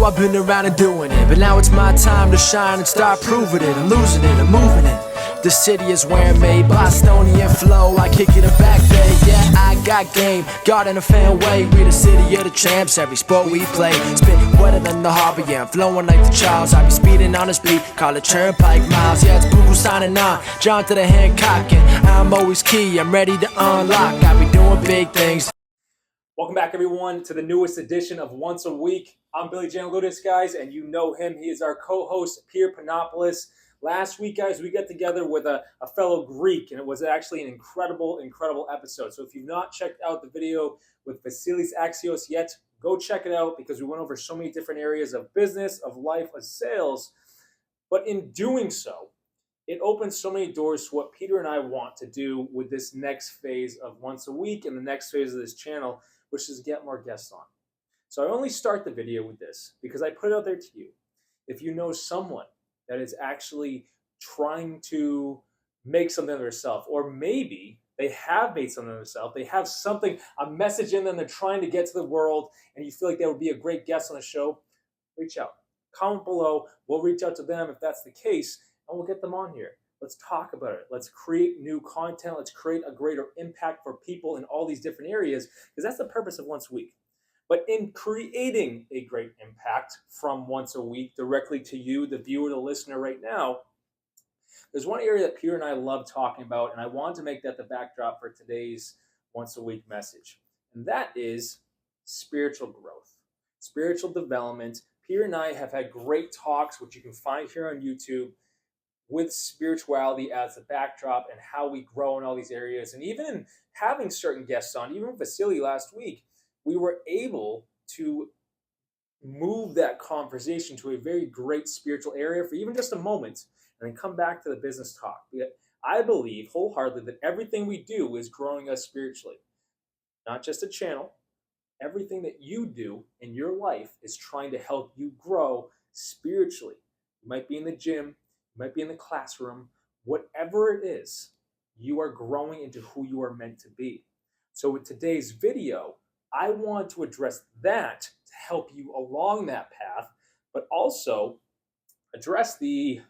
know I've been around and doing it, but now it's my time to shine and start proving it. I'm losing it, I'm moving it. The city is where I'm made, Bostonian flow, I kick it a back day. Yeah, I got game, got in a fan way. We the city of the champs, every sport we play. Spit wetter than the harbor, yeah, I'm flowing like the Charles. I be speeding on this beat, call it turnpike miles. Yeah, it's Google signing on, John to the Hancock, and I'm always key, I'm ready to unlock. I be doing big things. Welcome back, everyone, to the newest edition of Once a Week. I'm Billy Janeludis, guys, and you know him. He is our co-host, Pierre Panopoulos. Last week, guys, we got together with a fellow Greek, and it was actually an incredible episode. So if you've not checked out the video with Vasilis Axios yet, go check it out because we went over so many different areas of business, of life, of sales. But in doing so, it opens so many doors to what Peter and I want to do with this next phase of Once a Week and the next phase of this channel, which is get more guests on. So I only start the video with this because I put it out there to you. If you know someone that is actually trying to make something of themselves, or maybe they have made something of themselves, they have something, a message in them they're trying to get to the world, and you feel like they would be a great guest on the show, reach out. Comment below. We'll reach out to them if that's the case, and we'll get them on here. Let's talk about it. Let's create new content. Let's create a greater impact for people in all these different areas, because that's the purpose of Once a Week. But in creating a great impact from Once a Week directly to you, the viewer, the listener right now, there's one area that Peter and I love talking about, and I wanted to make that the backdrop for today's Once a Week message. And that is spiritual growth, spiritual development. Peter and I have had great talks, which you can find here on YouTube, with spirituality as the backdrop and how we grow in all these areas. And even in having certain guests on, even Vasily last week, we were able to move that conversation to a very great spiritual area for even just a moment, and then come back to the business talk. I believe wholeheartedly that everything we do is growing us spiritually. Not just a channel. Everything that you do in your life is trying to help you grow spiritually. You might be in the gym, you might be in the classroom, whatever it is, you are growing into who you are meant to be. So with today's video, I want to address that to help you along that path, but also address the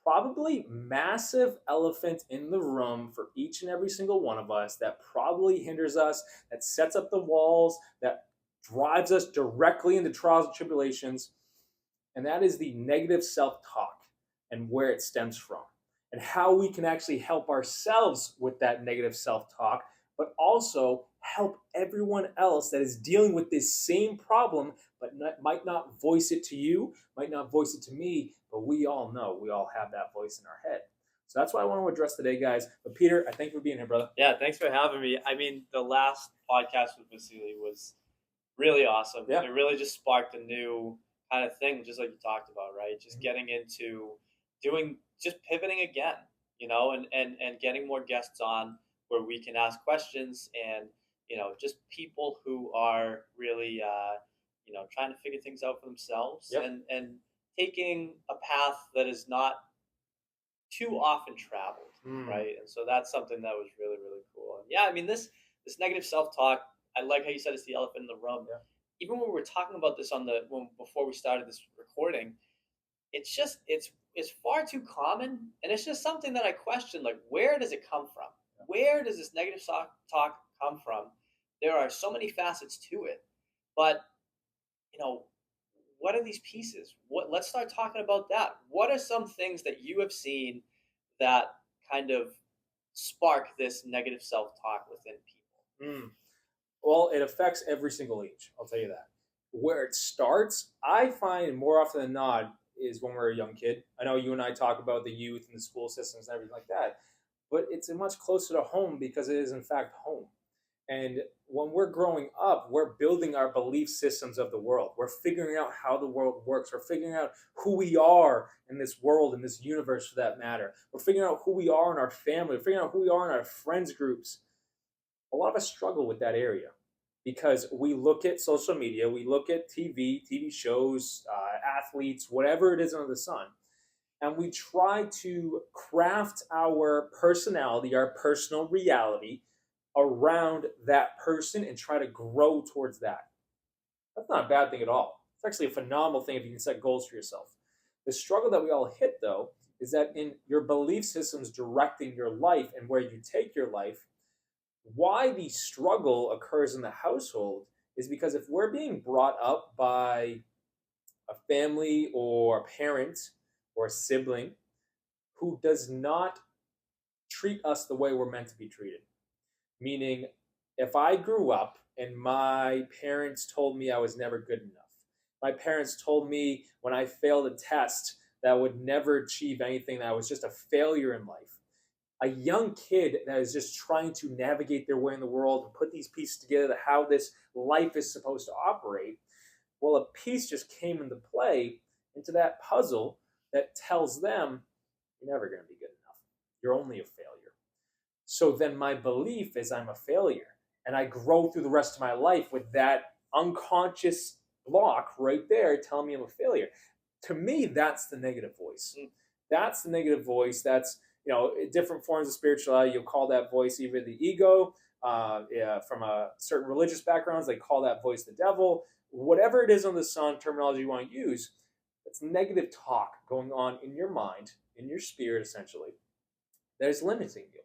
probably massive elephant in the room for each and every single one of us that probably hinders us, that sets up the walls, that drives us directly into trials and tribulations, and that is the negative self-talk and where it stems from, and how we can actually help ourselves with that negative self-talk, but also help everyone else that is dealing with this same problem, but might not voice it to you, might not voice it to me, but we all know, we all have that voice in our head. So that's what I want to address today, guys. But Peter, I thank you for being here, brother. Yeah, thanks for having me. I mean, the last podcast with Vasily was really awesome. Yeah. It really just sparked a new kind of thing, just like you talked about, right? Just getting into just pivoting again, and getting more guests on where we can ask questions and, just people who are really, trying to figure things out for themselves. Yep. and taking a path that is not too often traveled, right? And so that's something that was really, really cool. And yeah, I mean, this negative self-talk, I like how you said it's the elephant in the room. Yeah. Even when we were talking about this before we started this recording, it's far too common, and it's just something that I question, like, where does it come from? Yeah. Where does this negative talk come from? There are so many facets to it, but what are these pieces? Let's start talking about that. What are some things that you have seen that kind of spark this negative self-talk within people? Well, it affects every single age. I'll tell you that. Where it starts, I find more often than not, is when we're a young kid. I know you and I talk about the youth and the school systems and everything like that, but it's much closer to home because it is in fact home. And when we're growing up, we're building our belief systems of the world. We're figuring out how the world works. We're figuring out who we are in this world, in this universe for that matter. We're figuring out who we are in our family. We're figuring out who we are in our friends groups. A lot of us struggle with that area because we look at social media, we look at TV shows, athletes, whatever it is under the sun, and we try to craft our personality, our personal reality around that person and try to grow towards that. That's not a bad thing at all. It's actually a phenomenal thing if you can set goals for yourself. The struggle that we all hit, though, is that in your belief systems directing your life and where you take your life, why the struggle occurs in the household is because if we're being brought up by a family or a parent or a sibling who does not treat us the way we're meant to be treated, meaning if I grew up and my parents told me I was never good enough, my parents told me when I failed a test that I would never achieve anything, that I was just a failure in life. A young kid that is just trying to navigate their way in the world and put these pieces together to how this life is supposed to operate, well, a piece just came into play into that puzzle that tells them you're never going to be good enough. You're only a failure. So then my belief is I'm a failure. And I grow through the rest of my life with that unconscious block right there telling me I'm a failure. To me, that's the negative voice. That's the negative voice. That's, different forms of spirituality. You'll call that voice either the ego. From a certain religious backgrounds, they call that voice the devil. Whatever it is on the sun terminology you want to use, it's negative talk going on in your mind, in your spirit, essentially, that is limiting you.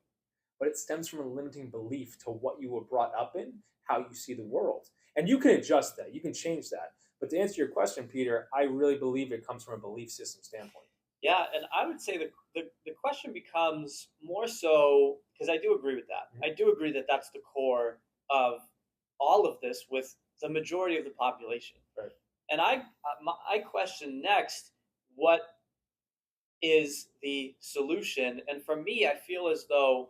But it stems from a limiting belief to what you were brought up in, how you see the world. And you can adjust that. You can change that. But to answer your question, Peter, I really believe it comes from a belief system standpoint. Yeah, and I would say the question becomes more so, because I do agree with that. Mm-hmm. I do agree that that's the core of all of this with the majority of the population. Right. And I question next, what is the solution? And for me, I feel as though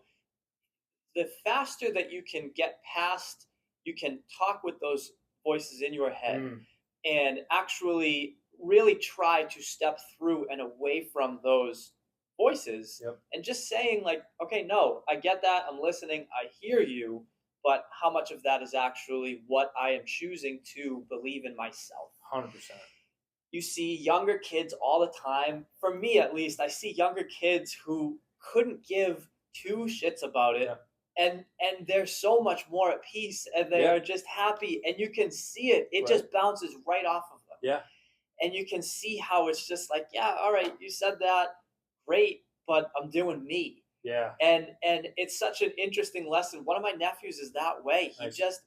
the faster that you can get past, you can talk with those voices in your head and actually really try to step through and away from those voices. Yep. And just saying like, okay, no, I get that. I'm listening. I hear you. But how much of that is actually what I am choosing to believe in myself? 100%. You see younger kids all the time. For me, at least, I see younger kids who couldn't give two shits about it. Yeah. And they're so much more at peace, and they are just happy, and you can see it. It just bounces right off of them. Yeah. And you can see how it's just like, yeah, all right, you said that, great, but I'm doing me. Yeah. And it's such an interesting lesson. One of my nephews is that way. He just,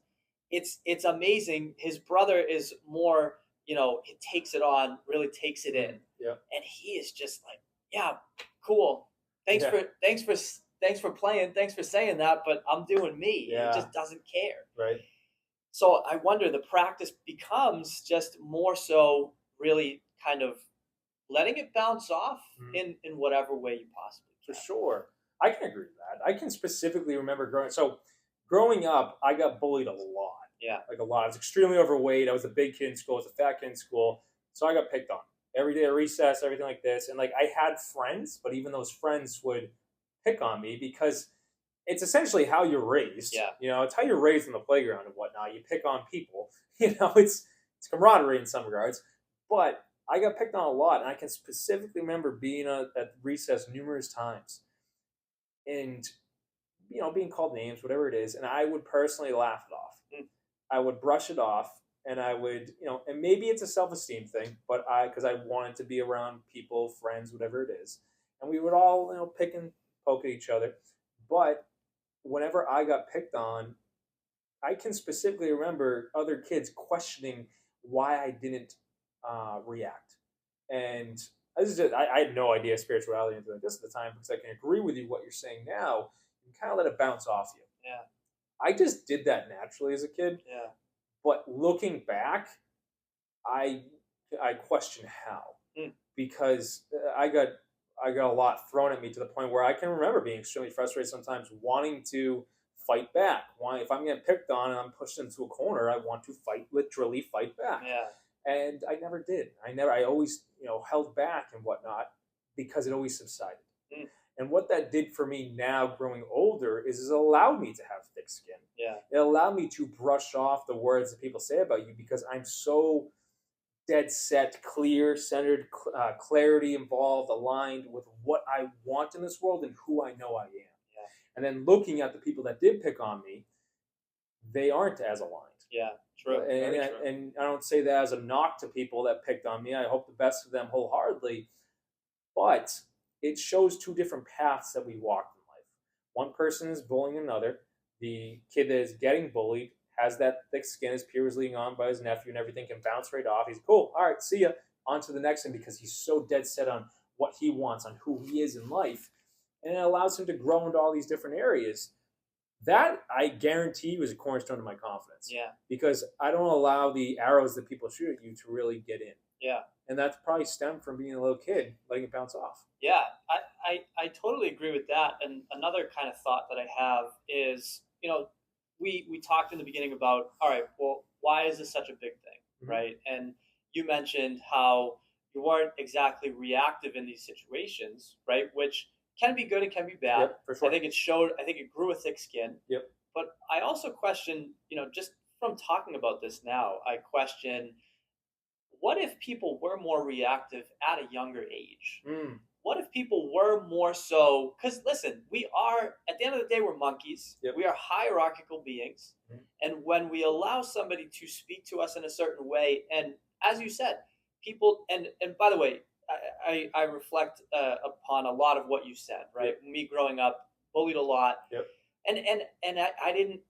it's amazing. His brother is more, he takes it on, really takes it in. Yeah. And he is just like, yeah, cool. Thanks for playing. Thanks for saying that, but I'm doing me. Yeah. He just doesn't care. Right. So I wonder, the practice becomes just more so really kind of letting it bounce off in whatever way you possibly can. For sure. I can agree with that. I can specifically remember growing up, I got bullied a lot. Yeah. Like a lot. I was extremely overweight. I was a big kid in school. I was a fat kid in school. So I got picked on every day at recess, everything like this. And I had friends, but even those friends would pick on me because it's essentially how you're raised. Yeah. It's how you're raised in the playground and whatnot. You pick on people. It's camaraderie in some regards. But I got picked on a lot, and I can specifically remember being at recess numerous times and, being called names, whatever it is, and I would personally laugh it off. I would brush it off, and I would, and maybe it's a self-esteem thing, but because I wanted to be around people, friends, whatever it is, and we would all, pick and poke at each other. But whenever I got picked on, I can specifically remember other kids questioning why I didn't react. And I had no idea spirituality and anything like this at the time, because I can agree with you what you're saying now. You can kind of let it bounce off you. Yeah. I just did that naturally as a kid. Yeah. But looking back, I question how. Because I got a lot thrown at me to the point where I can remember being extremely frustrated sometimes, wanting to fight back. If I'm getting picked on and I'm pushed into a corner, I want to literally fight back. Yeah. And I never did. I always, held back and whatnot because it always subsided. And what that did for me now, growing older, is it allowed me to have thick skin. Yeah. It allowed me to brush off the words that people say about you because I'm so dead set, clear, centered, clarity involved, aligned with what I want in this world and who I know I am. Yeah. And then looking at the people that did pick on me, they aren't as aligned. Yeah, true. Very true. And I don't say that as a knock to people that picked on me. I hope the best of them wholeheartedly. But it shows two different paths that we walk in life. One person is bullying another. The kid that is getting bullied has that thick skin. His peer was leading on by his nephew and everything, can bounce right off. He's cool. All right, see ya. On to the next one because he's so dead set on what he wants, on who he is in life. And it allows him to grow into all these different areas. That, I guarantee, was a cornerstone of my confidence. Yeah. Because I don't allow the arrows that people shoot at you to really get in. Yeah. And that's probably stemmed from being a little kid, letting it bounce off. Yeah, I totally agree with that. And another kind of thought that I have is, we talked in the beginning about, all right, well, why is this such a big thing, right? And you mentioned how you weren't exactly reactive in these situations, right? Which can be good and can be bad. Yep, for sure. I think it grew a thick skin. Yep. But I also question, just from talking about this now, I question, what if people were more reactive at a younger age? What if people were more so? Because listen, we are, at the end of the day, we're monkeys. Yep. We are hierarchical beings. And when we allow somebody to speak to us in a certain way, and as you said, people, and by the way, I reflect upon a lot of what you said, right? Yep. Me growing up, bullied a lot. Yep. And I didn't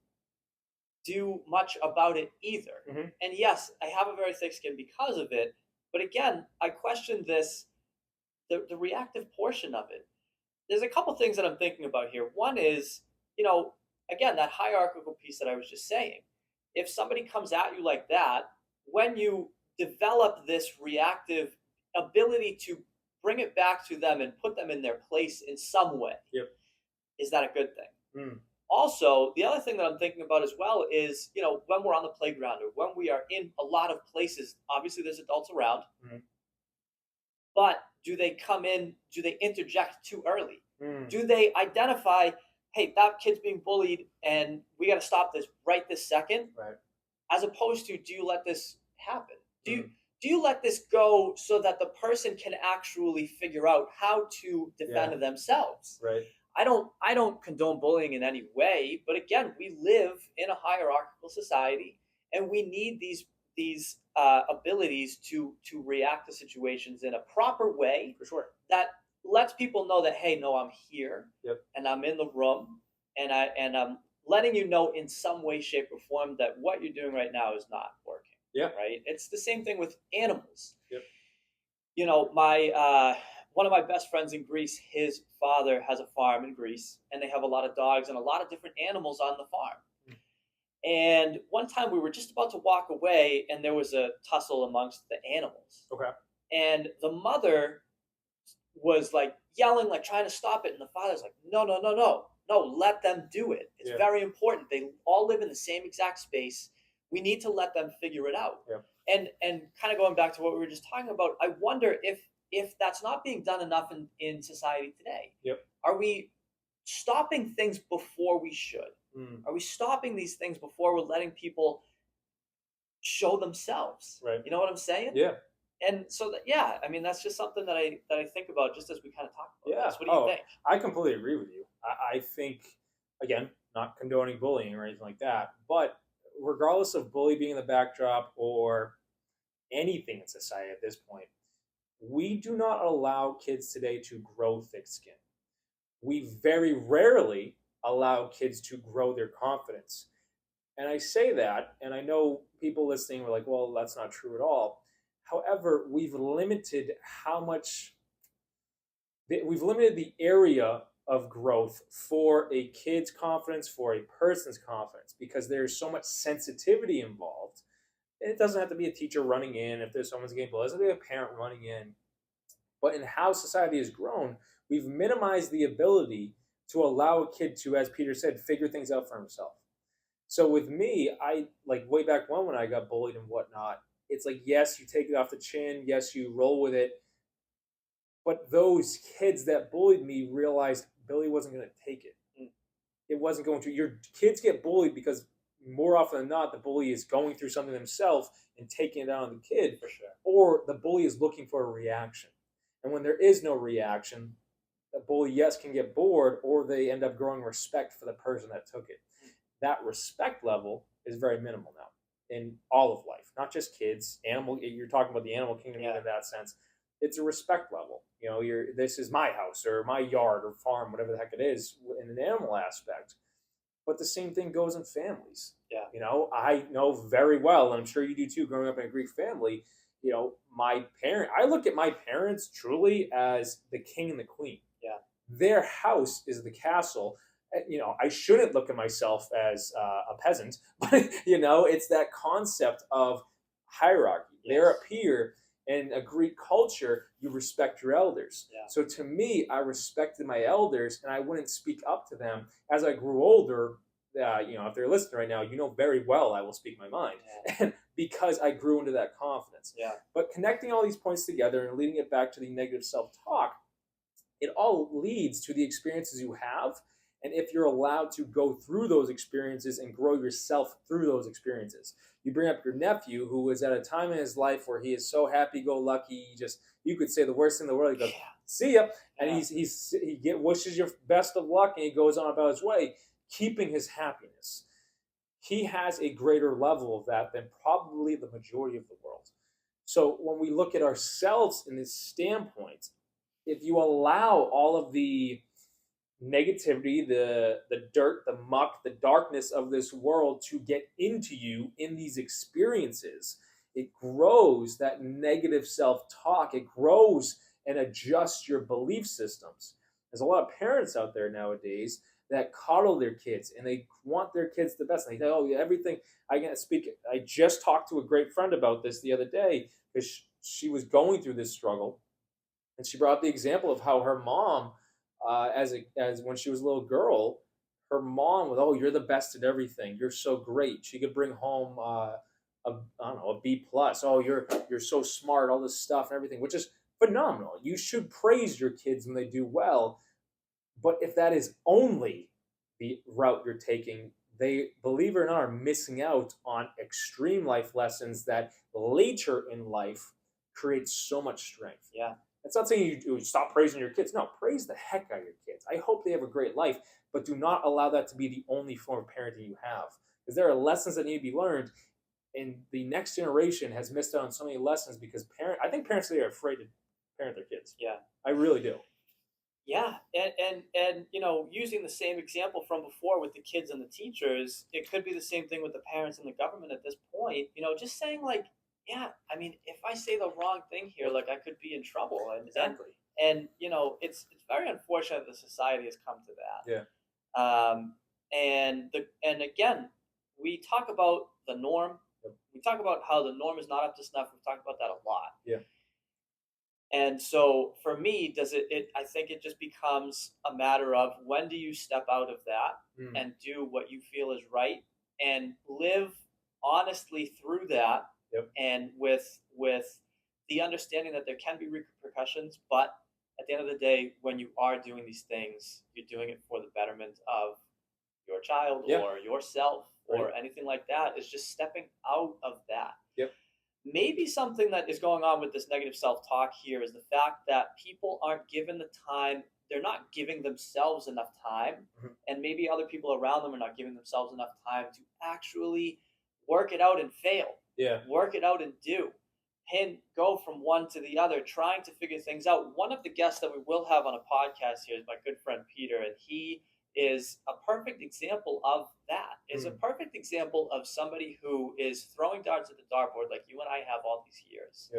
do much about it either. And yes, I have a very thick skin because of it. But again, I question the reactive portion of it. There's a couple things that I'm thinking about here. One is, again, that hierarchical piece that I was just saying. If somebody comes at you like that, when you develop this reactive ability to bring it back to them and put them in their place in some way, is that a good thing? Also, the other thing that I'm thinking about as well is, when we're on the playground or when we are in a lot of places, obviously there's adults around, but do they interject too early? Do they identify, hey, that kid's being bullied and we got to stop this right this second? Right. As opposed to, do you let this happen? Do you let this go so that the person can actually figure out how to defend themselves? Right. I don't condone bullying in any way, but again, we live in a hierarchical society, and we need these abilities to react to situations in a proper way. For sure. That lets people know that, hey, no, I'm here, and I'm in the room, and I'm letting you know in some way, shape, or form that what you're doing right now is not working. Yeah. Right. It's the same thing with animals. Yep. My one of my best friends in Greece, his father has a farm in Greece, and they have a lot of dogs and a lot of different animals on the farm. And one time we were just about to walk away, and there was a tussle amongst the animals. Okay. And the mother was like yelling, like trying to stop it, and the father's like, no, let them do it. It's very important. They all live in the same exact space. We need to let them figure it out. And kind of going back to what we were just talking about, I wonder if that's not being done enough in society today. Are we stopping things before we should? Are we stopping these things before we're letting people show themselves? Right. You know what I'm saying? Yeah. And so that's just something that I think about just as we kind of talk about this. What do you think? I completely agree with you. I think, again, not condoning bullying or anything like that, but regardless of bully being in the backdrop or anything in society at this point, we do not allow kids today to grow thick skin. We very rarely allow kids to grow their confidence. And I say that, and I know people listening were like, well, that's not true at all. However, we've limited the area of growth for a kid's confidence, for a person's confidence, because there's so much sensitivity involved. It doesn't have to be a teacher running in. If there's someone's getting bullied, it doesn't have to be a parent running in. But in how society has grown, we've minimized the ability to allow a kid to, as Peter said, figure things out for himself. So with me, I like way back when I got bullied and whatnot, it's like, yes, you take it off the chin. Yes, you roll with it. But those kids that bullied me realized Billy wasn't going to take it. It wasn't going to. Your kids get bullied because more often than not, the bully is going through something themselves and taking it out on the kid. For sure. Or the bully is looking for a reaction. And when there is no reaction, the bully, yes, can get bored, or they end up growing respect for the person that took it. That respect level is very minimal now. in all of life, not just kids. Animal, you're talking about the animal kingdom Yeah. in that sense. It's a respect level. This is my house or my yard or farm, whatever the heck it is, in an animal aspect. But the same thing goes in families. Yeah. I know very well, and I'm sure you do too, growing up in a Greek family, I look at my parents truly as the king and the queen. Yeah. Their house is the castle. I shouldn't look at myself as a peasant, but it's that concept of hierarchy. Yes. They're up here. In a Greek culture, you respect your elders. Yeah. So to me, I respected my elders, and I wouldn't speak up to them. As I grew older, if they're listening right now, very well I will speak my mind, Yeah. because I grew into that confidence. Yeah. But connecting all these points together and leading it back to the negative self-talk, it all leads to the experiences you have. And if you're allowed to go through those experiences and grow yourself through those experiences. You bring up your nephew, who is at a time in his life where he is so happy-go-lucky. You could say the worst thing in the world. He goes, "See ya," and he wishes you best of luck, and he goes on about his way, keeping his happiness. He has a greater level of that than probably the majority of the world. So when we look at ourselves in this standpoint, if you allow all of the negativity, the dirt, the muck, the darkness of this world to get into you in these experiences, it grows that negative self-talk. It grows and adjusts your belief systems. There's a lot of parents out there nowadays that coddle their kids and they want their kids the best. And they think, everything. I just talked to a great friend about this the other day because she was going through this struggle, and she brought up the example of how her mom, as when she was a little girl, her mom was, "You're the best at everything. You're so great." She could bring home a B plus. You're so smart. All this stuff and everything, which is phenomenal. You should praise your kids when they do well. But if that is only the route you're taking, they, believe it or not, are missing out on extreme life lessons that later in life create so much strength. Yeah. It's not saying you stop praising your kids. No, praise the heck out of your kids. I hope they have a great life, but do not allow that to be the only form of parenting you have. Because there are lessons that need to be learned, and the next generation has missed out on so many lessons because I think parents today are afraid to parent their kids. Yeah. I really do. Yeah, and using the same example from before with the kids and the teachers, it could be the same thing with the parents and the government at this point. Just saying if I say the wrong thing here, I could be in trouble. Exactly. And it's very unfortunate that society has come to that. Yeah. And again, we talk about the norm. Yep. We talk about how the norm is not up to snuff. We've talked about that a lot. Yeah. And so for me, I think it just becomes a matter of when do you step out of that and do what you feel is right and live honestly through that. Yep. And with the understanding that there can be repercussions, but at the end of the day, when you are doing these things, you're doing it for the betterment of your child or yourself or anything like that. It's just stepping out of that. Yep. Maybe something that is going on with this negative self-talk here is the fact that people aren't given the time. They're not giving themselves enough time, and maybe other people around them are not giving themselves enough time to actually work it out and fail. Yeah. Work it out and go from one to the other, trying to figure things out. One of the guests that we will have on a podcast here is my good friend Peter, and he is a perfect example of that. Is a perfect example of somebody who is throwing darts at the dartboard like you and I have all these years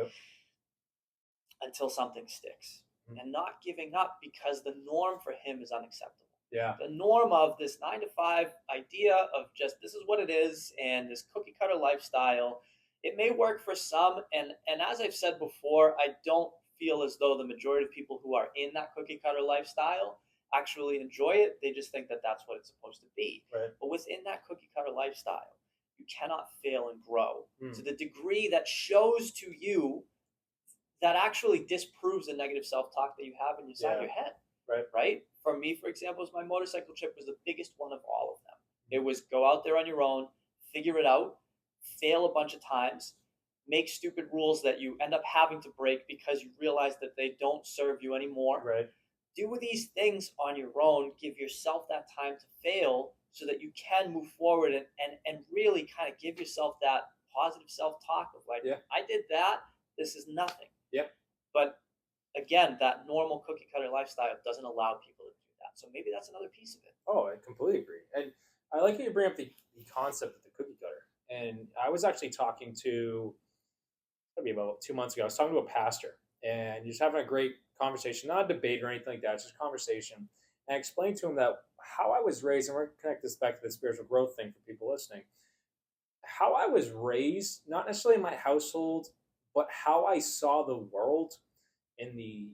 until something sticks and not giving up because the norm for him is unacceptable. Yeah. The norm of this 9 to 5 idea of just this is what it is and this cookie cutter lifestyle, it may work for some. And as I've said before, I don't feel as though the majority of people who are in that cookie cutter lifestyle actually enjoy it. They just think that that's what it's supposed to be. Right. But within that cookie cutter lifestyle, you cannot fail and grow to the degree that shows to you that actually disproves the negative self-talk that you have inside your head. Right? For me, for example, my motorcycle trip was the biggest one of all of them. It was go out there on your own, figure it out, fail a bunch of times, make stupid rules that you end up having to break because you realize that they don't serve you anymore. Right. Do these things on your own, give yourself that time to fail so that you can move forward and really kind of give yourself positive self-talk of like, Yeah. I did that. This is nothing. Yep. But again, that normal cookie cutter lifestyle doesn't allow people to do that. So maybe that's another piece of it. Oh, I completely agree. And I like how you bring up the concept of the cookie cutter. And I was actually talking to, maybe about 2 months ago, I was talking to a pastor, and just having a great conversation, not a debate or anything like that, just a conversation. And I explained to him that how I was raised, and we're going to connect this back to the spiritual growth thing for people listening, how I was raised, not necessarily in my household, but how I saw the world in the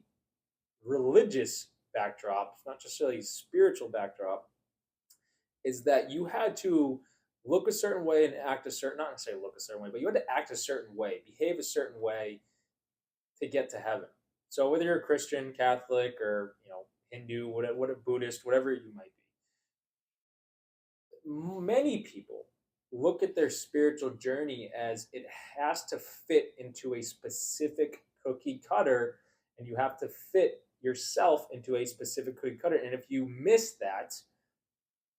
religious backdrop, not necessarily spiritual backdrop, is that you had to look a certain way and act a certain, not necessarily look a certain way, but you had to act a certain way, behave a certain way to get to heaven. So whether you're a Christian, Catholic, or Hindu, whatever Buddhist, whatever you might be, many people look at their spiritual journey as it has to fit into a specific cookie cutter, and you have to fit yourself into a specific cookie cutter. And if you miss that,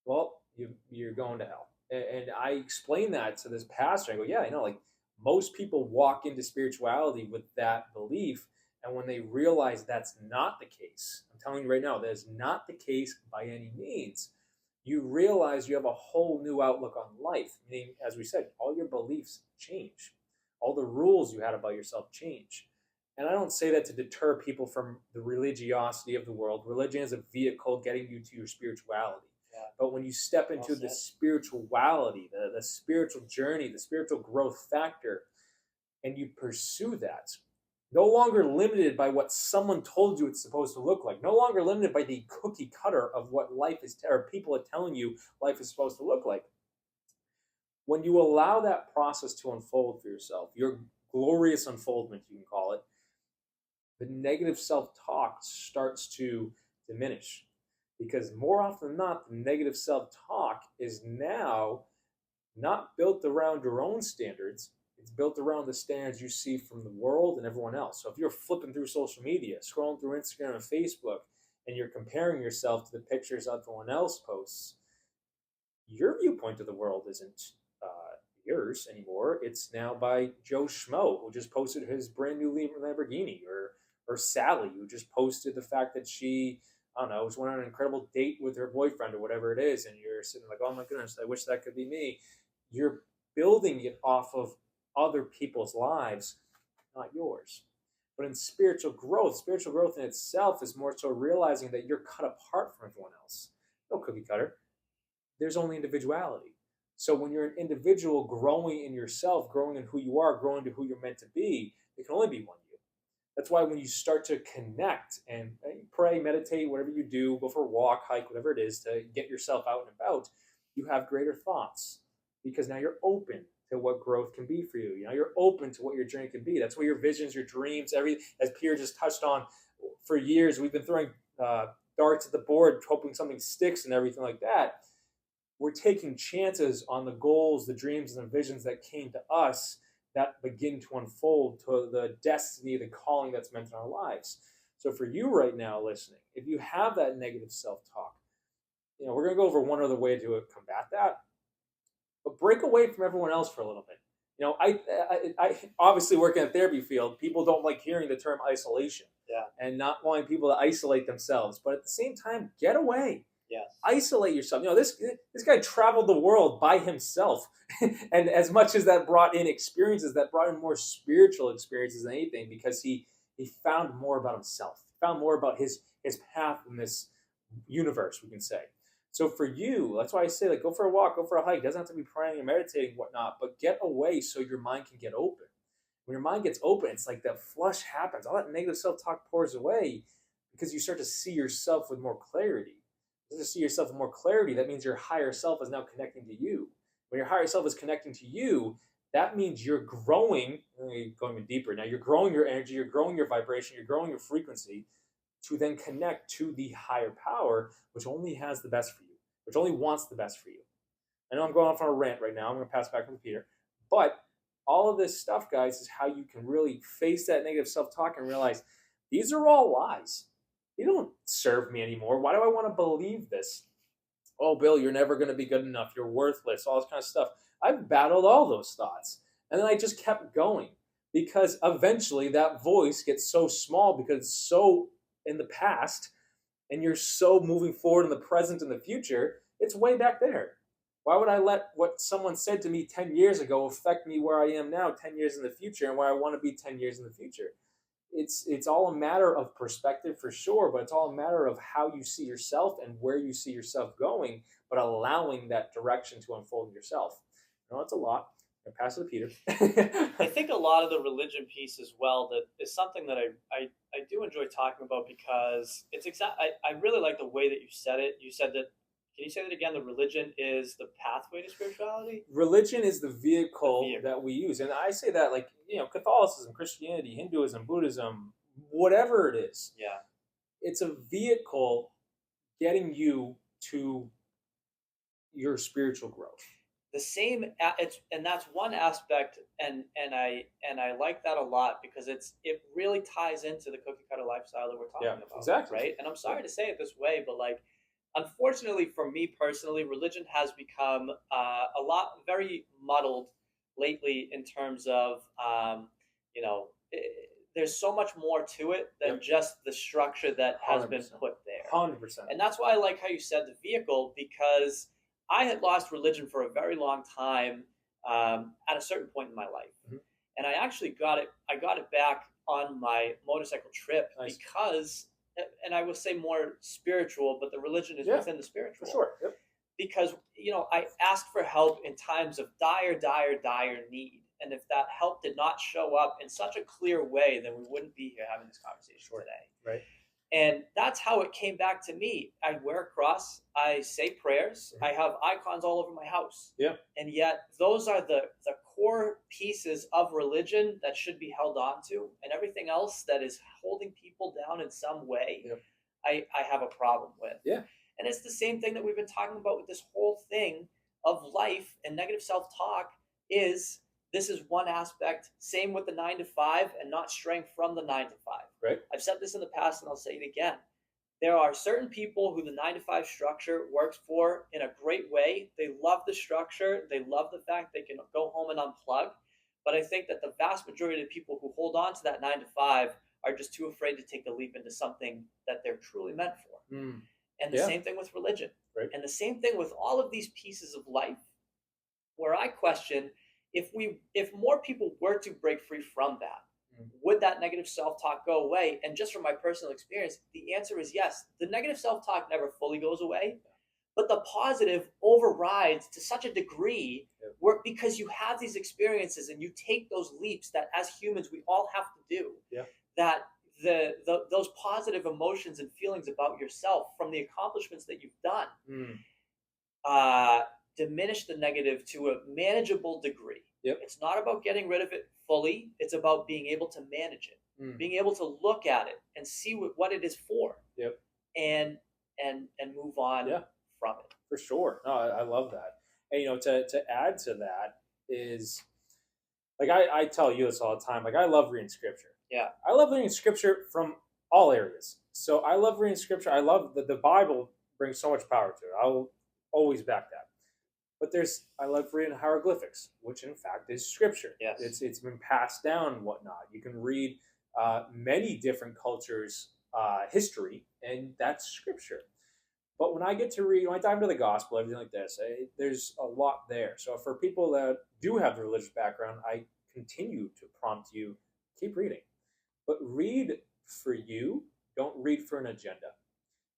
well, you're going to hell. And I explained that to this pastor. I go, yeah, like most people walk into spirituality with that belief. And when they realize that's not the case, I'm telling you right now, that is not the case by any means. You realize you have a whole new outlook on life. Meaning, as we said, all your beliefs change. All the rules you had about yourself change. And I don't say that to deter people from the religiosity of the world. Religion is a vehicle getting you to your spirituality. Yeah. But when you step into the spirituality, the spiritual journey, the spiritual growth factor, and you pursue that, no longer limited by what someone told you it's supposed to look like, no longer limited by the cookie cutter of what life is, or people are telling you life is supposed to look like. When you allow that process to unfold for yourself, your glorious unfoldment, you can call it, the negative self-talk starts to diminish. Because more often than not, the negative self-talk is now not built around your own standards. It's built around the standards you see from the world and everyone else. So if you're flipping through social media, scrolling through Instagram and Facebook, and you're comparing yourself to the pictures everyone else posts, your viewpoint of the world isn't yours anymore. It's now by Joe Schmo, who just posted his brand new Lamborghini, or Sally, who just posted the fact that she, I don't know, just went on an incredible date with her boyfriend or whatever it is, and you're sitting like, oh my goodness, I wish that could be me. You're building it off of other people's lives, not yours. But in spiritual growth in itself is more so realizing that you're cut apart from everyone else. No cookie cutter. There's only individuality. So when you're an individual growing in yourself, growing in who you are, growing to who you're meant to be, there can only be one you. That's why when you start to connect and pray, meditate, whatever you do, go for a walk, hike, whatever it is, to get yourself out and about, you have greater thoughts because now you're open to what growth can be for you. You're open to what your journey can be. That's where your visions, your dreams, as Pierre just touched on, for years we've been throwing darts at the board, hoping something sticks and everything like that. We're taking chances on the goals, the dreams, and the visions that came to us that begin to unfold to the destiny, the calling that's meant in our lives. So for you right now listening, if you have that negative self-talk, we're going to go over one other way to combat that. But break away from everyone else for a little bit. I obviously work in a therapy field. People don't like hearing the term isolation, and not wanting people to isolate themselves. But at the same time, get away. Yes. Isolate yourself. This guy traveled the world by himself, and as much as that brought in experiences, that brought in more spiritual experiences than anything, because he found more about himself, found more about his path in this universe, we can say. So for you, that's why I say, go for a walk, go for a hike. It doesn't have to be praying and meditating, whatnot, but get away so your mind can get open. When your mind gets open, it's like that flush happens. All that negative self-talk pours away because you start to see yourself with more clarity. To see yourself with more clarity, that means your higher self is now connecting to you. When your higher self is connecting to you, that means you're growing, going deeper now, you're growing your energy, you're growing your vibration, you're growing your frequency to then connect to the higher power, which only has the best for you, which only wants the best for you. I know I'm going off on a rant right now. I'm going to pass back to Peter. But all of this stuff, guys, is how you can really face that negative self-talk and realize these are all lies. They don't serve me anymore. Why do I want to believe this? Oh, Bill, you're never going to be good enough. You're worthless. All this kind of stuff. I've battled all those thoughts. And then I just kept going because eventually that voice gets so small because it's so in the past and you're so moving forward in the present and the future, it's way back there. Why would I let what someone said to me 10 years ago affect me where I am now 10 years in the future and where I want to be 10 years in the future? It's all a matter of perspective for sure, but it's all a matter of how you see yourself and where you see yourself going, but allowing that direction to unfold yourself. I know that's a lot. I pass it to Peter. I think a lot of the religion piece as well that is something that I do enjoy talking about because it's I really like the way that you said it. You said that, can you say that again? The religion is the pathway to spirituality? Religion is the vehicle that we use. And I say that like, Catholicism, Christianity, Hinduism, Buddhism, whatever it is. Yeah. It's a vehicle getting you to your spiritual growth. The same, and that's one aspect, and I like that a lot because it really ties into the cookie cutter lifestyle that we're talking about. Exactly. Right. And I'm sorry to say it this way, but like, unfortunately for me personally, religion has become a lot very muddled lately in terms of there's so much more to it than just the structure that has 100%. Been put there. 100%. And that's why I like how you said the vehicle, because I had lost religion for a very long time at a certain point in my life. Mm-hmm. And I actually got it back on my motorcycle trip. Nice. Because, and I will say more spiritual, but the religion is within the spiritual. For sure. Yep. Because, I asked for help in times of dire need. And if that help did not show up in such a clear way, then we wouldn't be here having this conversation today. Right. And that's how it came back to me. I wear a cross. I say prayers. Mm-hmm. I have icons all over my house. Yeah. And yet those are the core pieces of religion that should be held on to. And everything else that is holding people down in some way, I have a problem with. Yeah. And it's the same thing that we've been talking about with this whole thing of life and negative self-talk is this is one aspect. Same with the 9 to 5 and not straying from the 9 to 5. Right. I've said this in the past and I'll say it again. There are certain people who the 9 to 5 structure works for in a great way. They love the structure. They love the fact they can go home and unplug. But I think that the vast majority of people who hold on to that 9 to 5 are just too afraid to take the leap into something that they're truly meant for. Mm. And the same thing with religion. Right. And the same thing with all of these pieces of life where I question if more people were to break free from that, would that negative self-talk go away? And just from my personal experience, the answer is yes. The negative self-talk never fully goes away, but the positive overrides to such a degree where because you have these experiences and you take those leaps that as humans we all have to do, that those positive emotions and feelings about yourself from the accomplishments that you've done diminish the negative to a manageable degree. Yep. It's not about getting rid of it fully. It's about being able to manage it, being able to look at it and see what it is for, and move on from it. For sure. No, I love that. And to add to that is, like I tell you this all the time. Like I love reading scripture. Yeah, I love reading scripture from all areas. So I love reading scripture. I love that the Bible brings so much power to it. I'll always back that. But I love reading hieroglyphics, which in fact is scripture. Yes. It's been passed down and whatnot. You can read many different cultures' history, and that's scripture. But when I get to read, when I dive into the gospel, everything like this, there's a lot there. So for people that do have the religious background, I continue to prompt you, keep reading. But read for you, don't read for an agenda.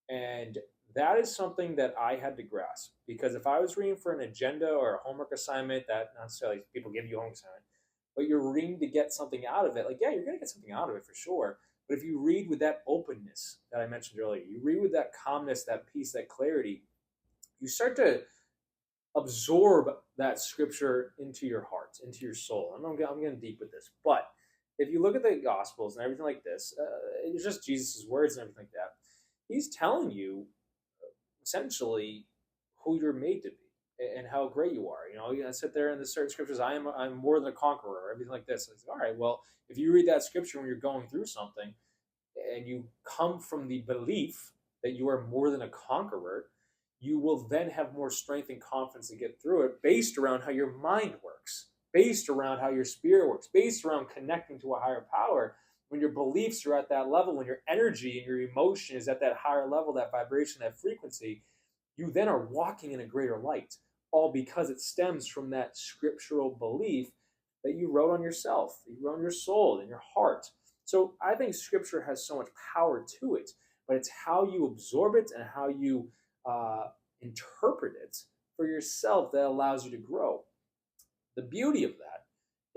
And that is something that I had to grasp, because if I was reading for an agenda or a homework assignment, that not necessarily people give you a homework assignment, but you're reading to get something out of it, like, yeah, you're going to get something out of it for sure. But if you read with that openness that I mentioned earlier, you read with that calmness, that peace, that clarity, you start to absorb that scripture into your heart, into your soul. I'm getting deep with this, but if you look at the Gospels and everything like this, it's just Jesus' words and everything like that. He's telling you essentially who you're made to be and how great you are. You gotta sit there in the certain scriptures, I'm more than a conqueror, or everything like this. It's all right, well, if you read that scripture when you're going through something and you come from the belief that you are more than a conqueror, you will then have more strength and confidence to get through it based around how your mind works. based around how your spirit works, based around connecting to a higher power. When your beliefs are at that level, when your energy and your emotion is at that higher level, that vibration, that frequency, you then are walking in a greater light, all because it stems from that scriptural belief that you wrote on yourself, that you wrote on your soul and your heart. So I think scripture has so much power to it, but it's how you absorb it and how you interpret it for yourself that allows you to grow. The beauty of that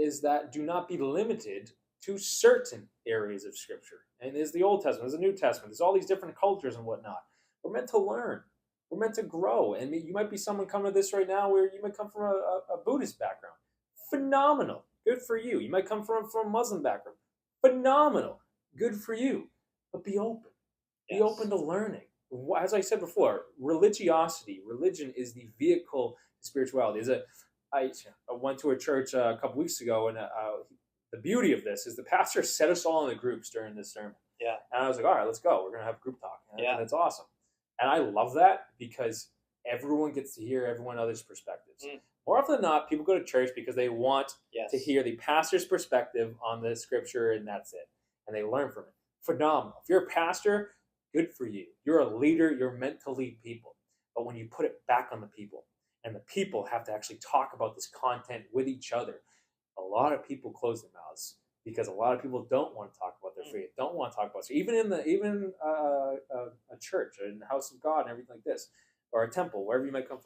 is that do not be limited to certain areas of scripture. And there's the Old Testament, there's the New Testament, there's all these different cultures and whatnot. We're meant to learn. We're meant to grow. And you might be someone coming to this right now where you might come from a Buddhist background. Phenomenal. Good for you. You might come from a Muslim background. Phenomenal. Good for you. But be open. Be open to learning. As I said before, religion is the vehicle to spirituality. I went to a church a couple weeks ago, and the beauty of this is the pastor set us all in the groups during this sermon. Yeah. And I was like, all right, let's go. We're going to have a group talk. And it's awesome. And I love that because everyone gets to hear everyone else's perspectives. More often than not, people go to church because they want to hear the pastor's perspective on the scripture, and that's it. And they learn from it. Phenomenal. If you're a pastor, good for you. You're a leader. You're meant to lead people. But when you put it back on the people, and the people have to actually talk about this content with each other, a lot of people close their mouths because a lot of people don't want to talk about their faith, don't want to talk about it. Even in a church, in the house of God, and everything like this, or a temple, wherever you might come from.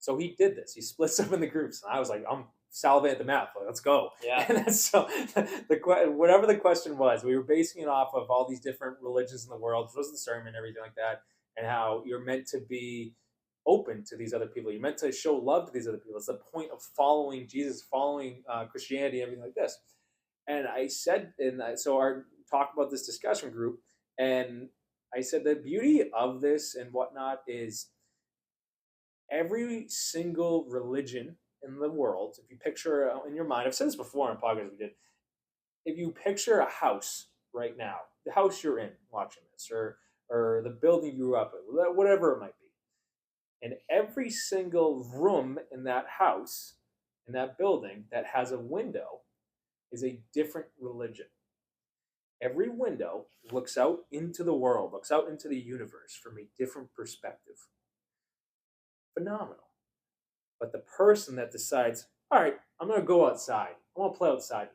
So he did this. He splits up in the groups, and I was like, I'm salivating at the mouth. Like, let's go. Yeah. And that's so whatever the question was, we were basing it off of all these different religions in the world. This was the sermon, everything like that, and how you're meant to be open to these other people. You're meant to show love to these other people. It's the point of following Jesus, following Christianity, everything like this. And I said, so I talked about this discussion group, and I said the beauty of this and whatnot is every single religion in the world, if you picture in your mind, I've said this before on podcasts we did, if you picture a house right now, the house you're in watching this, or the building you grew up in, whatever it might be, and every single room in that house, in that building that has a window is a different religion. Every window looks out into the world, looks out into the universe from a different perspective. Phenomenal. But the person that decides, all right, I'm going to go outside. I want to play outside today.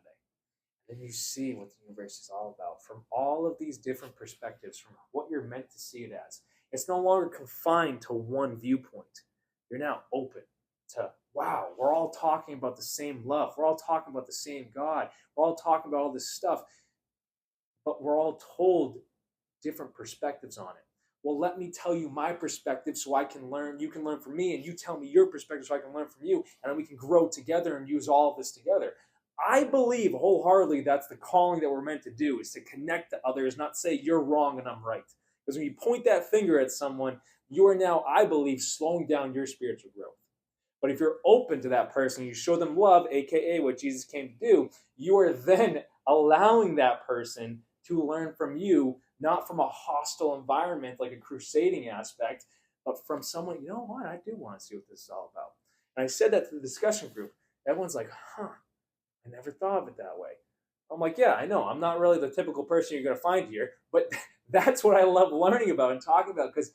Then you see what the universe is all about from all of these different perspectives, from what you're meant to see it as. It's no longer confined to one viewpoint. You're now open to, wow, we're all talking about the same love. We're all talking about the same God. We're all talking about all this stuff. But we're all told different perspectives on it. Well, let me tell you my perspective so I can learn. You can learn from me, and you tell me your perspective so I can learn from you. And then we can grow together and use all of this together. I believe wholeheartedly that's the calling that we're meant to do, is to connect to others, not say you're wrong and I'm right. Because when you point that finger at someone, you are now, I believe, slowing down your spiritual growth. But if you're open to that person, you show them love, aka what Jesus came to do, you are then allowing that person to learn from you, not from a hostile environment like a crusading aspect, but from someone, you know what, I do want to see what this is all about. And I said that to the discussion group. Everyone's like, I never thought of it that way. I'm like, yeah, I know. I'm not really the typical person you're going to find here, but that's what I love learning about and talking about, because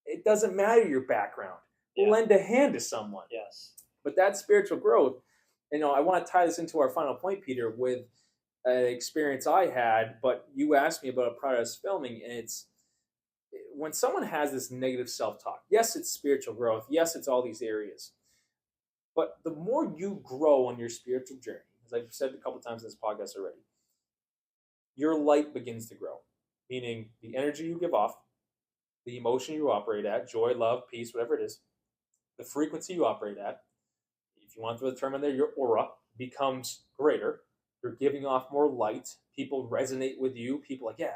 it doesn't matter your background. Yeah. Lend a hand to someone. Yes. But that spiritual growth, I want to tie this into our final point, Peter, with an experience I had, but you asked me about it prior to us filming, and it's when someone has this negative self-talk, yes, it's spiritual growth. Yes, it's all these areas. But the more you grow on your spiritual journey, as I've said a couple times in this podcast already, your light begins to grow, meaning the energy you give off, the emotion you operate at, joy, love, peace, whatever it is, the frequency you operate at, if you want to throw the term in there, your aura becomes greater. You're giving off more light. People resonate with you. People are like, yeah,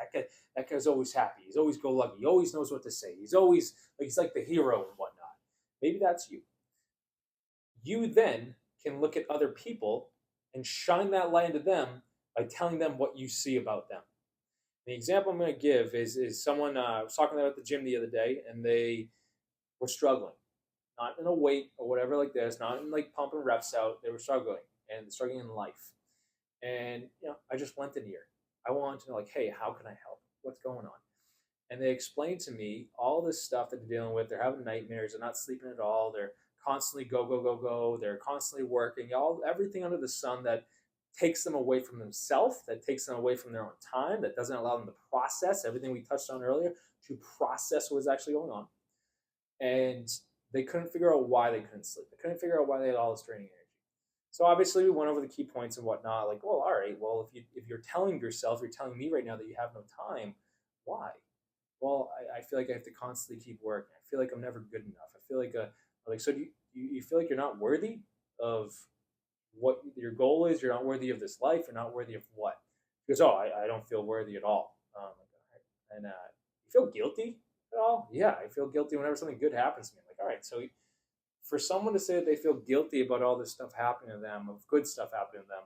that guy's always happy. He's always go-lucky. He always knows what to say. He's always he's like the hero and whatnot. Maybe that's you. You then can look at other people and shine that light into them by telling them what you see about them. The example I'm going to give is someone I was talking about at the gym the other day, and they were struggling. not in a weight or whatever like this, not in like pumping reps out. They were struggling in life. And I just went in here. I wanted to know, like, hey, how can I help? What's going on? And they explained to me all this stuff that they're dealing with. They're having nightmares. They're not sleeping at all. They're constantly go, go, go, go. They're constantly working. Everything under the sun that takes them away from themselves, that takes them away from their own time, that doesn't allow them to process everything we touched on earlier, to process what was actually going on. And they couldn't figure out why they couldn't sleep. They couldn't figure out why they had all this draining energy. So obviously we went over the key points and whatnot. Like, well, all right, well, if you're telling yourself, you're telling me right now that you have no time, why? Well, I feel like I have to constantly keep working. I feel like I'm never good enough. I feel like so do you feel like you're not worthy of what your goal is? You're not worthy of this life. You're not worthy of what? He goes, oh, I don't feel worthy at all. And you feel guilty at all? Yeah, I feel guilty whenever something good happens to me. I'm like, all right, so for someone to say that they feel guilty about all this stuff happening to them, of good stuff happening to them,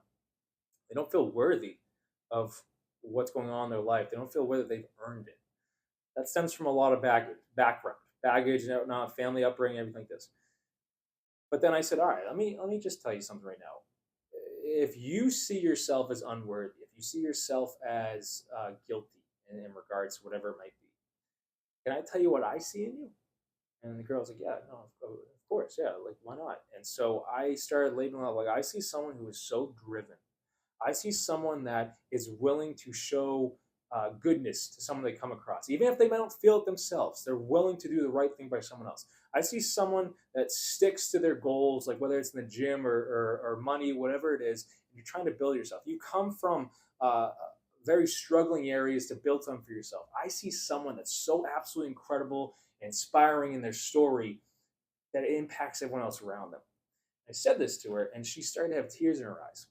they don't feel worthy of what's going on in their life. They don't feel worthy that they've earned it. That stems from a lot of baggage, not family upbringing, everything like this. But then I said, all right, let me just tell you something right now. If you see yourself as unworthy, if you see yourself as guilty in regards to whatever it might be, can I tell you what I see in you? And the girl's like, yeah, no, of course, yeah, like, why not? And so I started labeling out, like, I see someone who is so driven. I see someone that is willing to show goodness to someone they come across. Even if they don't feel it themselves, they're willing to do the right thing by someone else. I see someone that sticks to their goals, like whether it's in the gym or money, whatever it is, and you're trying to build yourself. You come from very struggling areas to build something for yourself. I see someone that's so absolutely incredible, inspiring in their story that it impacts everyone else around them. I said this to her, and she started to have tears in her eyes.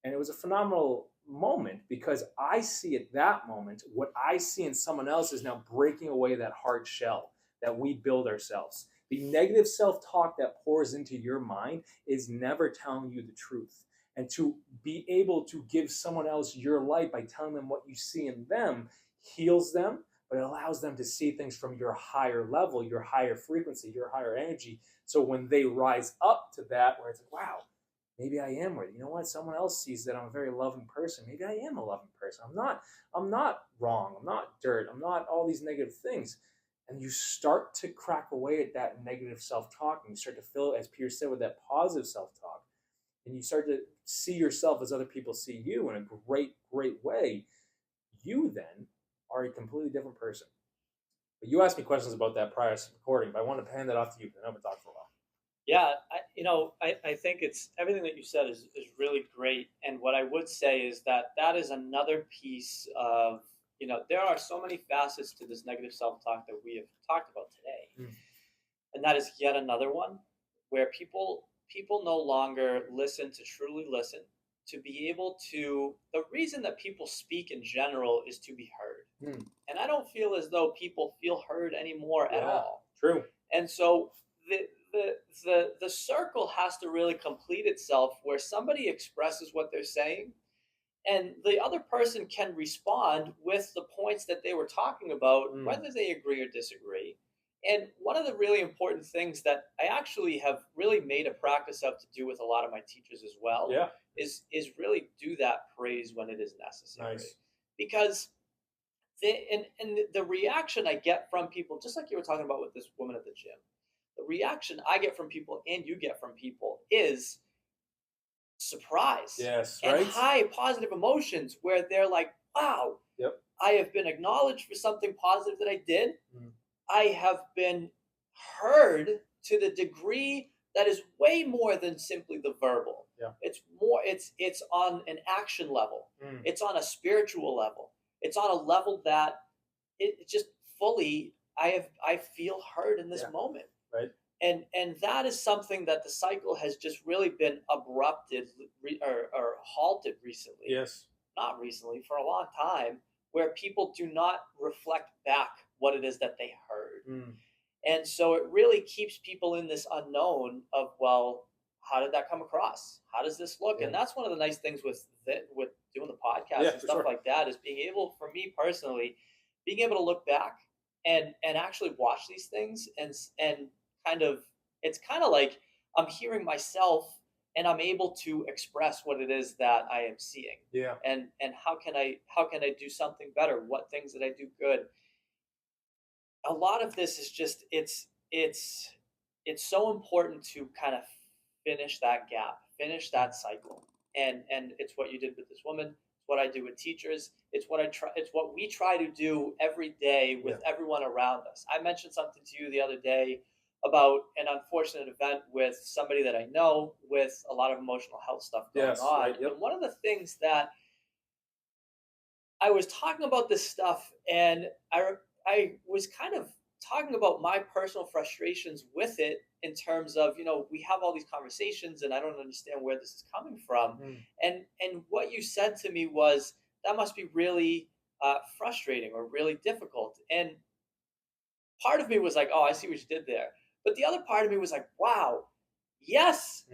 And it was a phenomenal moment because I see at that moment what I see in someone else is now breaking away that hard shell that we build ourselves. The negative self-talk that pours into your mind is never telling you the truth. And to be able to give someone else your light by telling them what you see in them heals them, but it allows them to see things from your higher level, your higher frequency, your higher energy. So when they rise up to that, where it's like, wow, maybe I am worthy. You know what? Someone else sees that I'm a very loving person. Maybe I am a loving person. I'm not wrong. I'm not dirt. I'm not all these negative things. And you start to crack away at that negative self-talk, and you start to fill, as Pierre said, with that positive self-talk. And you start to see yourself as other people see you in a great, great way. You then are a completely different person. But you asked me questions about that prior to recording, but I want to hand that off to you because I know I've been talking for a while. Yeah, I think it's everything that you said is really great. And what I would say is that is another piece of, there are so many facets to this negative self-talk that we have talked about today. And that is yet another one where people no longer truly listen, to be able to, the reason that people speak in general is to be heard. And I don't feel as though people feel heard anymore at all. True. And so the circle has to really complete itself where somebody expresses what they're saying and the other person can respond with the points that they were talking about, whether they agree or disagree. And one of the really important things that I actually have really made a practice of to do with a lot of my teachers as well is really do that praise when it is necessary. Nice. Because the reaction I get from people, just like you were talking about with this woman at the gym, the reaction I get from people and you get from people is surprise. Yes, and right. High positive emotions where they're like, wow, I have been acknowledged for something positive that I did. I have been heard to the degree that is way more than simply the verbal. It's more, it's on an action level. It's on a spiritual level. It's on a level that it just fully, I feel heard in this moment. Right. And that is something that the cycle has just really been abrupted or halted recently. Yes. Not recently, for a long time, where people do not reflect back what it is that they heard. And so it really keeps people in this unknown of, well, how did that come across? How does this look? And that's one of the nice things with doing the podcast and stuff like that is being able, for me personally, being able to look back and actually watch these things and kind of it's kind of like I'm hearing myself and I'm able to express what it is that I am seeing. Yeah. And how can I do something better? What things did I do good? A lot of this is just it's so important to kind of finish that gap, finish that cycle. And it's what you did with this woman, it's what I do with teachers, it's what we try to do every day with everyone around us. I mentioned something to you the other day about an unfortunate event with somebody that I know with a lot of emotional health stuff going on. Right, yep. And one of the things that I was talking about this stuff, and I was kind of talking about my personal frustrations with it in terms of, we have all these conversations and I don't understand where this is coming from. And what you said to me was that must be really frustrating or really difficult. And part of me was like, oh, I see what you did there. But the other part of me was like, wow, yes,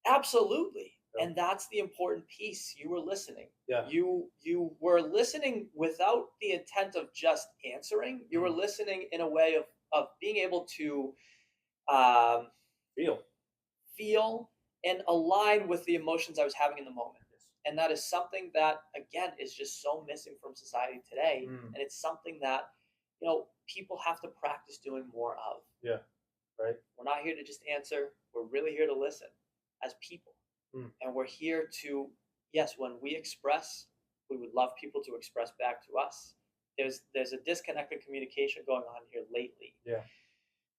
absolutely. Yep. And that's the important piece. You were listening. Yeah. You were listening without the intent of just answering. You were listening in a way of being able to feel and align with the emotions I was having in the moment. And that is something that, again, is just so missing from society today. And it's something that, people have to practice doing more of. Yeah, right. We're not here to just answer. We're really here to listen as people. And we're here to, yes, when we express, we would love people to express back to us. There's a disconnected communication going on here lately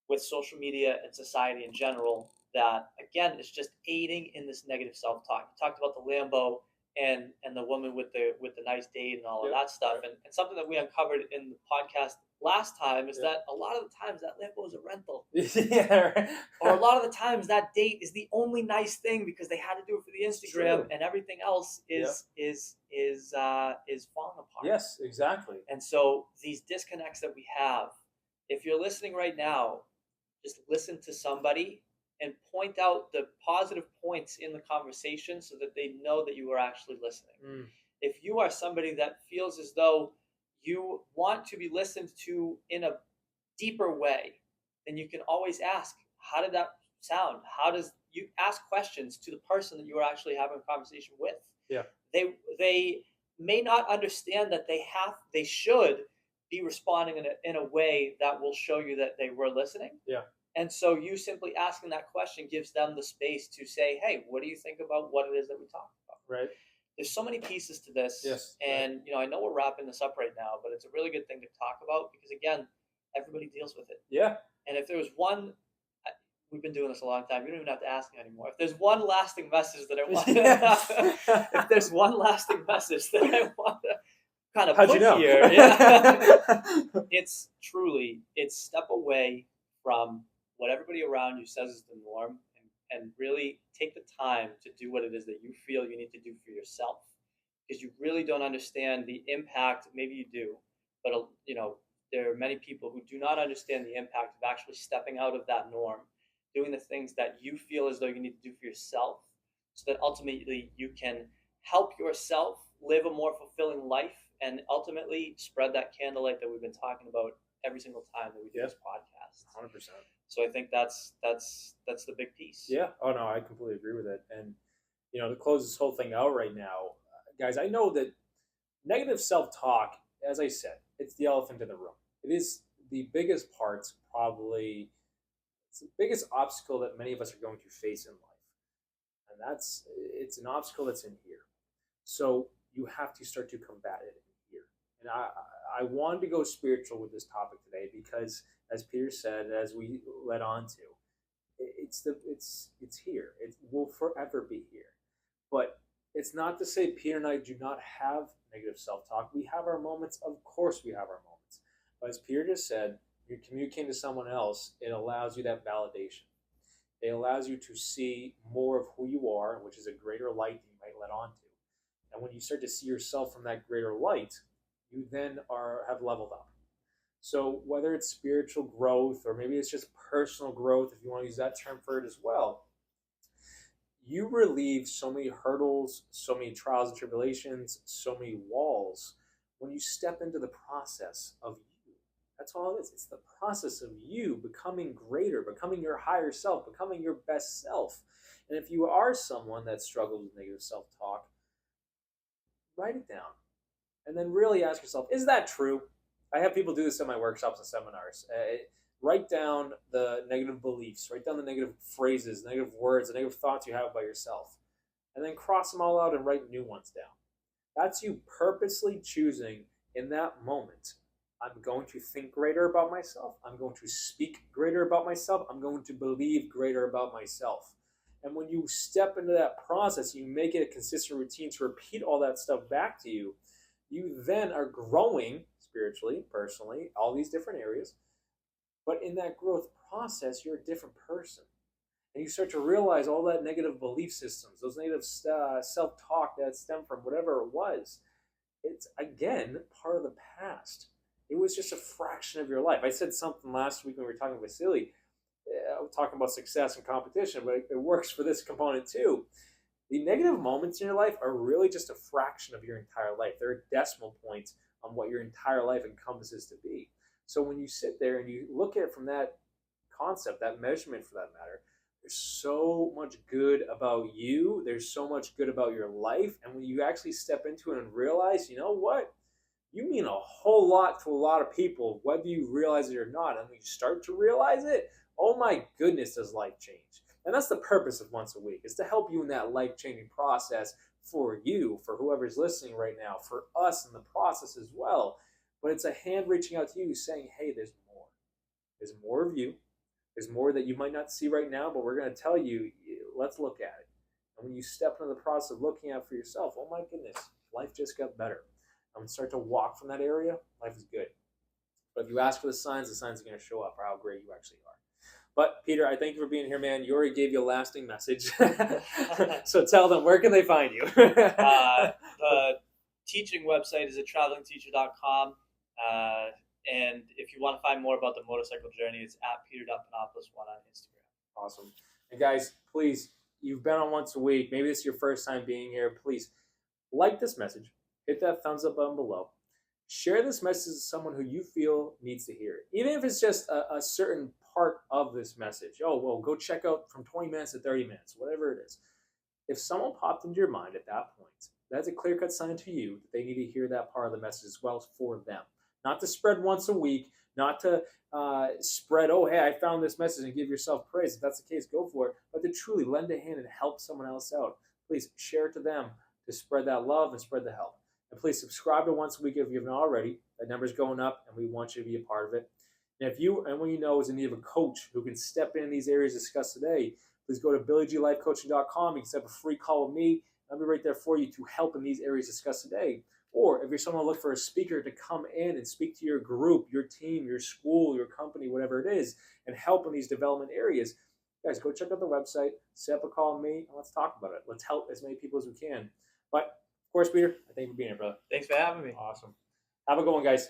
with social media and society in general that, again, is just aiding in this negative self-talk. You talked about the Lambo and the woman with the nice date and all of that stuff. And something that we uncovered in the podcast last time is that a lot of the times that Lambo is a rental. Right. Or a lot of the times that date is the only nice thing because they had to do it for the Instagram, and everything else is falling apart. Yes, exactly. And so these disconnects that we have, if you're listening right now, just listen to somebody and point out the positive points in the conversation so that they know that you are actually listening. If you are somebody that feels as though you want to be listened to in a deeper way, then you can always ask, how did that sound? How does you ask questions to the person that you are actually having a conversation with? Yeah. They may not understand that they should be responding in a way that will show you that they were listening. Yeah. And so you simply asking that question gives them the space to say, hey, what do you think about what it is that we talked about? Right. There's so many pieces to this. Yes. And, I know we're wrapping this up right now, but it's a really good thing to talk about because, again, everybody deals with it. Yeah. And if there was one, we've been doing this a long time. You don't even have to ask me anymore. If there's one lasting message that I want if there's one lasting message that I want to kind of put here, it's step away from what everybody around you says is the norm and really take the time to do what it is that you feel you need to do for yourself, because you really don't understand the impact. Maybe you do, but there are many people who do not understand the impact of actually stepping out of that norm, doing the things that you feel as though you need to do for yourself, so that ultimately you can help yourself live a more fulfilling life and ultimately spread that candlelight that we've been talking about every single time that we do this podcast. 100%. So I think that's the big piece. Yeah. Oh no, I completely agree with it. And to close this whole thing out right now, guys, I know that negative self-talk, as I said, it's the elephant in the room. It is the biggest part, probably. It's the biggest obstacle that many of us are going to face in life, and it's an obstacle that's in here. So you have to start to combat it in here. And I wanted to go spiritual with this topic today because, as Peter said, as we led on to, it's here. It will forever be here. But it's not to say Peter and I do not have negative self-talk. We have our moments. Of course we have our moments. But as Peter just said, you're communicating to someone else, it allows you that validation. It allows you to see more of who you are, which is a greater light that you might let on to. And when you start to see yourself from that greater light, you then have leveled up. So whether it's spiritual growth or maybe it's just personal growth, if you want to use that term for it as well, you relieve so many hurdles, so many trials and tribulations, so many walls when you step into the process of you. That's all it is. It's the process of you becoming greater, becoming your higher self, becoming your best self. And if you are someone that struggles with negative self-talk, write it down. And then really ask yourself, is that true? I have people do this in my workshops and seminars. Write down the negative beliefs, write down the negative phrases, negative words, the negative thoughts you have about yourself. And then cross them all out and write new ones down. That's you purposely choosing in that moment, I'm going to think greater about myself. I'm going to speak greater about myself. I'm going to believe greater about myself. And when you step into that process, you make it a consistent routine to repeat all that stuff back to you. You then are growing spiritually, personally, all these different areas. But in that growth process, you're a different person. And you start to realize all that negative belief systems, those negative self-talk that stem from whatever it was, it's, again, part of the past. It was just a fraction of your life. I said something last week when we were talking with Vasily, talking about success and competition, but it works for this component too. The negative moments in your life are really just a fraction of your entire life. They're a decimal point on what your entire life encompasses to be. So when you sit there and you look at it from that concept, that measurement for that matter, there's so much good about you. There's so much good about your life. And when you actually step into it and realize, you know what? You mean a whole lot to a lot of people, whether you realize it or not. And when you start to realize it, oh my goodness, does life change. And that's the purpose of Once a Week, is to help you in that life-changing process for you, for whoever's listening right now, for us in the process as well. But it's a hand reaching out to you saying, hey, there's more. There's more of you. There's more that you might not see right now, but we're going to tell you, let's look at it. And when you step into the process of looking at it for yourself, oh my goodness, life just got better. And when you start to walk from that area, life is good. But if you ask for the signs are going to show up, or how great you actually are. But Peter, I thank you for being here, man. You already gave you a lasting message. So tell them, where can they find you? The teaching website is at travelingteacher.com. And if you want to find more about the motorcycle journey, it's at peter.panopoulos1 on Instagram. Awesome. And guys, please, you've been on Once a Week. Maybe this is your first time being here. Please like this message. Hit that thumbs up button below. Share this message with someone who you feel needs to hear it. Even if it's just a certain part of this message. Oh, well, go check out from 20 minutes to 30 minutes, whatever it is. If someone popped into your mind at that point, that's a clear-cut sign to you that they need to hear that part of the message as well for them. Not to spread once a week, not to spread, oh, hey, I found this message and give yourself praise. If that's the case, go for it. But to truly lend a hand and help someone else out. Please share it to them to spread that love and spread the help. And please subscribe to Once a Week if you haven't already. That number's going up, and we want you to be a part of it. And if you, anyone you know, is in need of a coach who can step in these areas discussed today, please go to BillyGLifeCoaching.com. You can set up a free call with me. I'll be right there for you to help in these areas discussed today. Or if you're someone looking for a speaker to come in and speak to your group, your team, your school, your company, whatever it is, and help in these development areas, guys, go check out the website, set up a call with me, and let's talk about it. Let's help as many people as we can. But, of course, Peter, I thank you for being here, brother. Thanks for having me. Awesome. Have a good one, guys.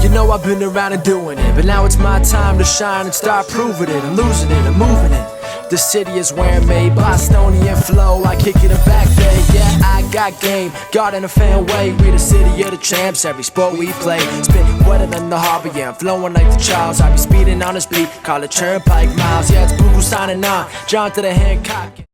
You know I've been around and doing it, but now it's my time to shine and start proving it. I'm losing it, I'm moving it. The city is where I'm made, Bostonian flow, I kick it back there. Yeah, I got game, got in a fan way. We the city of the champs, every sport we play. Spit wetter than the harbor, yeah, I'm flowing like the Charles. I be speeding on this beat, call it Turnpike Miles. Yeah, it's Buku signing on, John to the Hancock.